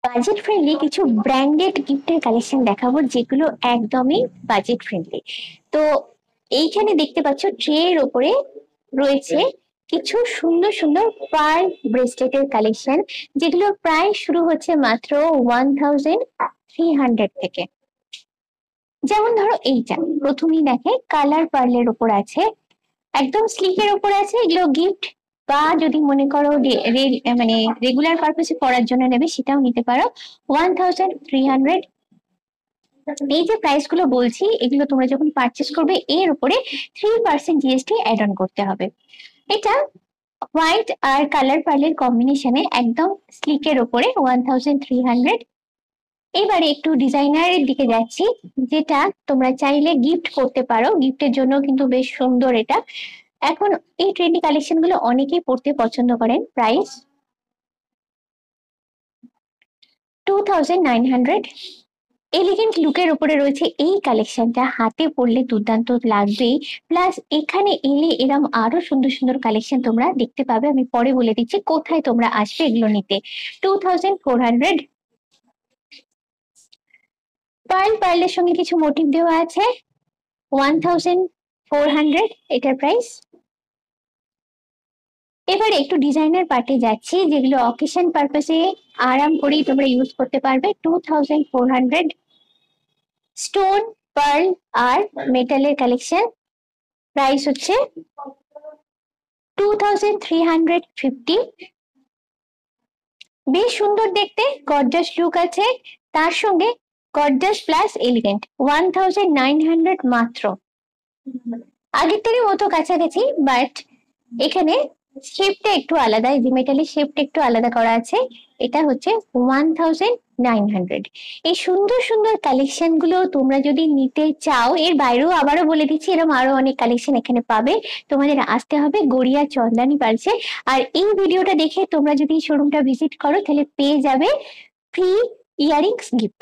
Budget friendly কিছু branded গিফটের collection দেখাবো যেগুলো একদমই বাজেট ফ্রেন্ডলি। তো এইখানে দেখতে পাচ্ছ ট্রের ওপরে রয়েছে কিছু সুন্দর সুন্দর পার্ল ব্রেসলেটের কালেকশন, যেগুলো প্রায় শুরু হচ্ছে মাত্র 1300 থেকে। যেমন ধরো এইটা প্রথমেই দেখে কালার পার্লের ওপর আছে, একদম স্লিকের ওপর আছে। এগুলো গিফট বা যদি মনে করো মানে রেগুলার পারপাসে পড়ার জন্য নেবে সেটাও নিতে পারো। 1300। এই যে প্রাইস গুলো বলছি এগুলো তোমরা যখন পারচেস করবে এর উপরে 3% জিএসটি অ্যাড অন করতে হবে। এটা হোয়াইট আর কালার পার্লের কম্বিনেশনে একদম স্লিকের ওপরে 1300। এবারে একটু ডিজাইনারের দিকে যাচ্ছি, যেটা তোমরা চাইলে গিফট করতে পারো, গিফটের জন্য কিন্তু বেশ সুন্দর এটা। এখন এই ট্রেন্ডি কালেকশন গুলো অনেকেই পড়তে পছন্দ করেন। প্রাইস 2900। এলিগেন্ট লুকের উপরে রয়েছে এই কালেকশনটা, হাতে পরলে দুর্দান্ত লাগবেই। প্লাস এখানে এলে এরম আরো সুন্দর সুন্দর কালেকশন তোমরা দেখতে পাবে। আমি পরে বলে দিচ্ছি কোথায় তোমরা আসবে এগুলো নিতে। 2400। পার্লের সঙ্গে কিছু মোটিভ দেওয়া আছে। 1400 এটার প্রাইস। এবারে একটু ডিজাইনার পার্টে যাচ্ছি, যেগুলো অকেশন পারপাসে আরাম করেই তোমরা ইউজ করতে পারবে। 2400। স্টোন, পার্ল আর মেটালের কালেকশন, প্রাইস হচ্ছে 2350। বেশ সুন্দর দেখতে, গর্জাস লুক আছে, তার সঙ্গে গর্জাস প্লাস এলিগেন্ট। 1900 মাত্র। আগের থেকে মতো কাছাকাছি, বাট এখানে শেপটা একটু আলাদা, এই যে মেটালের শেপটা একটু আলাদা করা আছে। এটা হচ্ছে 1900। এই সুন্দর সুন্দর কালেকশন গুলো তোমরা যদি নিতে চাও, এর বাইরেও আবারও বলে দিচ্ছি এরকম আরো অনেক কালেকশন এখানে পাবে। তোমাদের আসতে হবে গড়িয়া চন্দানি পার্লসে। আর এই ভিডিওটা দেখে তোমরা যদি শোরুমটা ভিজিট করো তাহলে পেয়ে যাবে ফ্রি ইয়ারিংস গিফট।